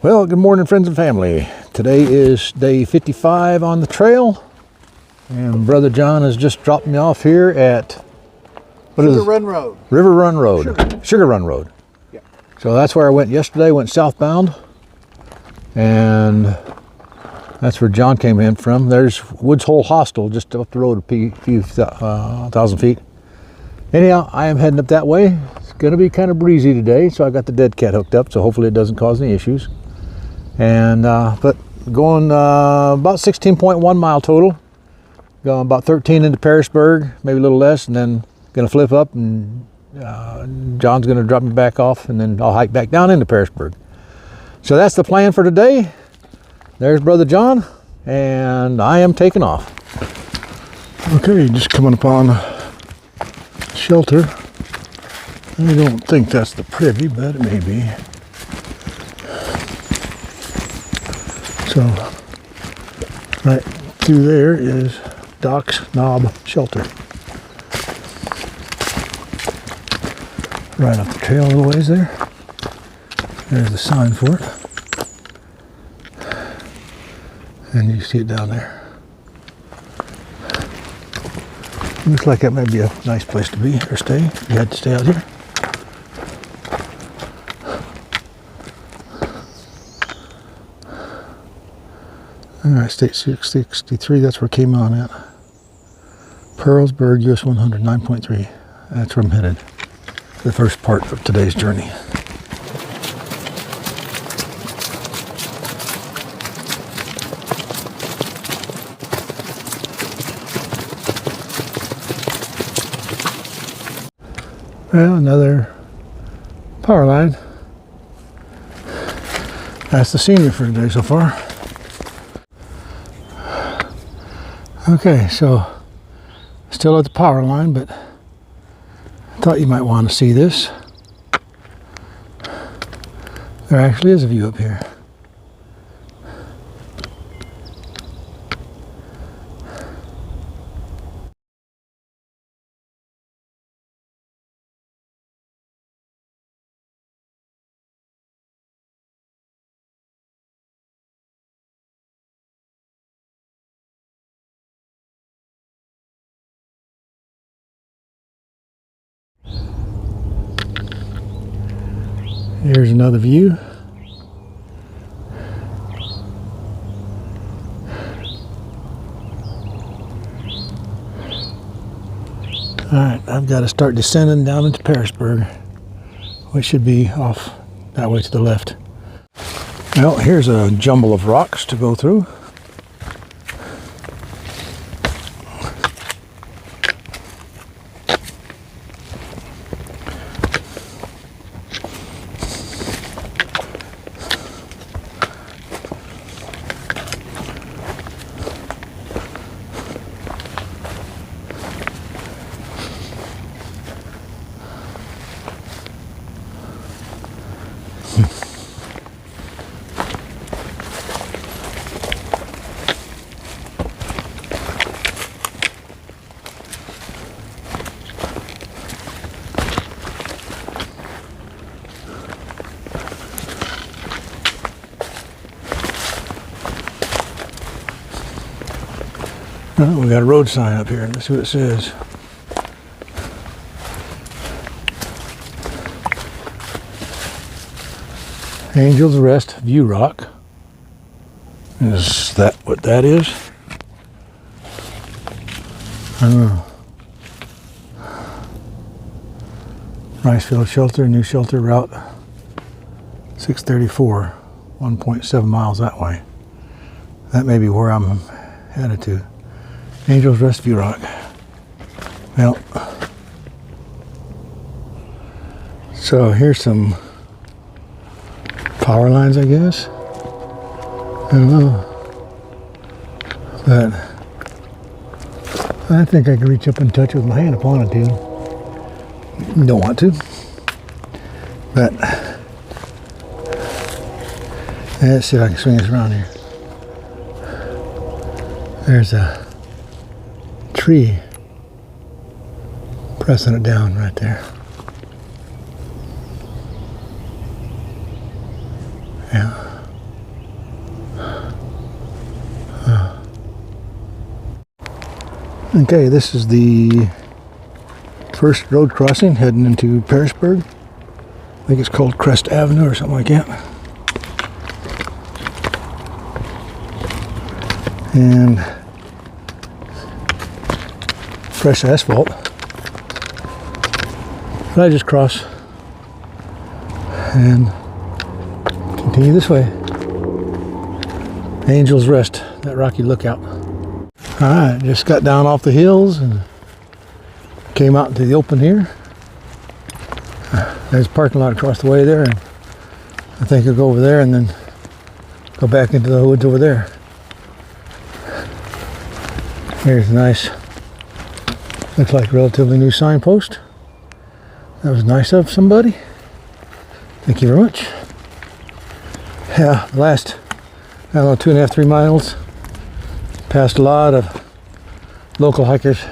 Well, good morning, friends and family. Today is day 55 on the trail, and Brother John has just dropped me off here at Sugar Run Road. River Run Road. Sugar Run Road. Yeah. So that's where I went yesterday. Went southbound, and that's where John came in from. There's Woods Hole Hostel just up the road a few thousand feet. Anyhow, I am heading up that way. It's going to be kind of breezy today, so I got the dead cat hooked up, so hopefully it doesn't cause any issues. And but going about 16.1 mile total, going about 13 into Pearisburg, maybe a little less, and then gonna flip up, and John's gonna drop me back off, and then I'll hike back down into Pearisburg. So that's the plan for today. There's Brother John, and I am taking off. Okay, just coming upon shelter. I don't think that's the privy, but it may be. So, right through there is Doc's Knob Shelter. Right up the trail a little ways there. There's the sign for it. And you see it down there. Looks like that might be a nice place to be or stay. You had to stay out here. Alright, State 663, that's where it came on at. Pearlsburg, US 100, 9.3. That's where I'm headed. The first part of today's journey. Well, another power line. That's the scenery for today so far. Okay, so still at the power line, but I thought you might want to see this. There actually is a view up here. Here's another view. Alright, I've got to start descending down into Pearisburg, which should be off that way to the left. Well, here's a jumble of rocks to go through. Oh, we got a road sign up here. Let's see what it says. Angel's Rest View Rock. Is that what that is? I don't know. Ricefield Shelter, new shelter route 634, 1.7 miles that way. That may be where I'm headed to. Angel's Rest View Rock. Well, so here's some power lines, I guess. I don't know, but I think I can reach up and touch with my hand if I wanted to. Don't want to, but let's see if I can swing this around here. There's a tree pressing it down right there. Yeah. Okay, this is the first road crossing heading into Pearisburg. I think it's called Crest Avenue or something like that. And fresh asphalt. But I just cross and continue this way. Angel's Rest, that rocky lookout. Alright, just got down off the hills and came out into the open here. There's a parking lot across the way there, and I think I'll go over there and then go back into the woods over there. Here's a nice, looks like a relatively new signpost. That was nice of somebody. Thank you very much. Yeah, the last, I don't know, 2.5, 3 miles, passed a lot of local hikers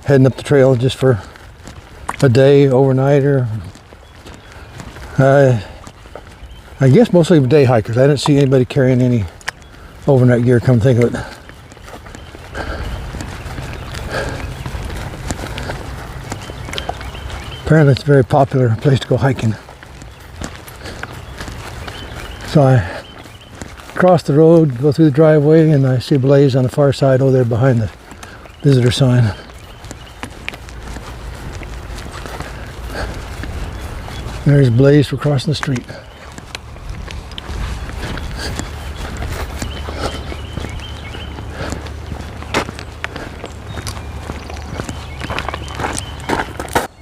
heading up the trail just for a day, overnight, or I guess mostly day hikers. I didn't see anybody carrying any overnight gear, come think of it. Apparently it's a very popular place to go hiking. So I cross the road, go through the driveway, and I see a blaze on the far side over there behind the visitor sign. There's Blaze for crossing the street.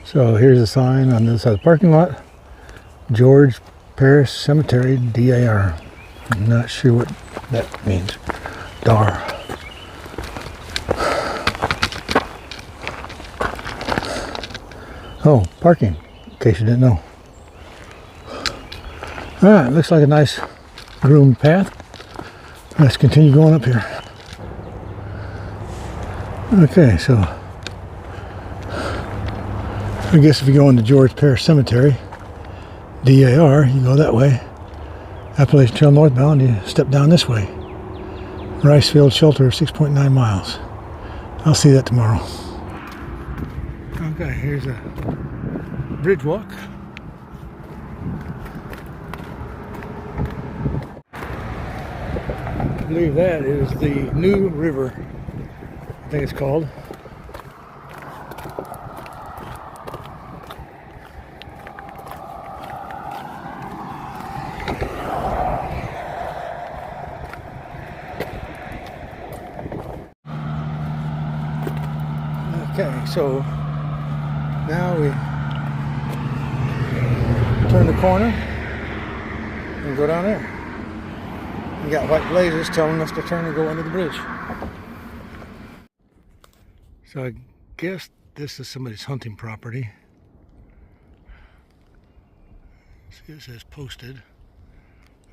So here's a sign on the other side of the parking lot. George Parish Cemetery, DAR. I'm not sure what that means. DAR. Oh, parking, in case you didn't know. Alright, looks like a nice groomed path. Let's continue going up here. Okay, so I guess if you go into George Parish Cemetery, DAR, you go that way. Appalachian Trail northbound, you step down this way. Ricefield Shelter, 6.9 miles. I'll see that tomorrow. Okay, here's a bridge walk. I believe that is the New River, I think it's called. Okay, so now we turn the corner and go down there. We got white blazes telling us to turn and go under the bridge. So I guess this is somebody's hunting property. See, it says posted.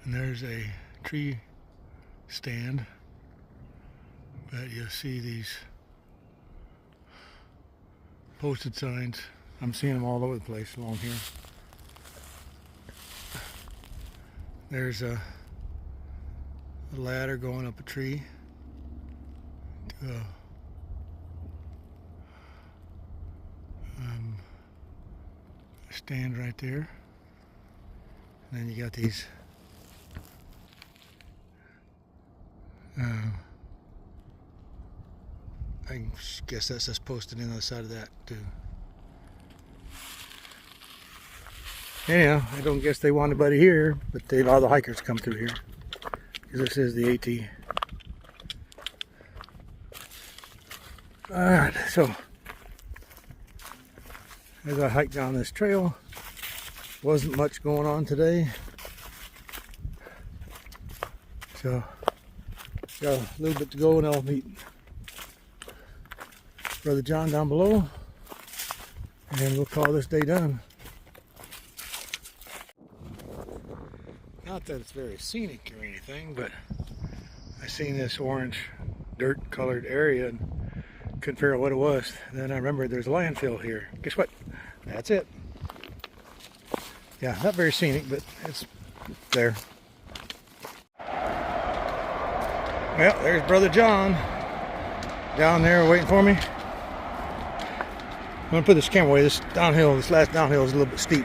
And there's a tree stand. But you'll see these posted signs. I'm seeing them all over the place along here. There's a ladder going up a tree to a stand right there. And then you got these I guess that says posted in on the side of that too. Anyhow, I don't guess they want anybody here, but they allow the hikers to come through here. This is the AT. Alright, so as I hiked down this trail, wasn't much going on today. So got a little bit to go and I'll meet Brother John down below and we'll call this day done. Not that it's very scenic or anything, but I seen this orange dirt colored area and couldn't figure out what it was. Then I remembered there's a landfill here. Guess what? That's it. Yeah, not very scenic, but it's there. Well, there's Brother John down there waiting for me. I'm gonna put this camera away. This last downhill is a little bit steep.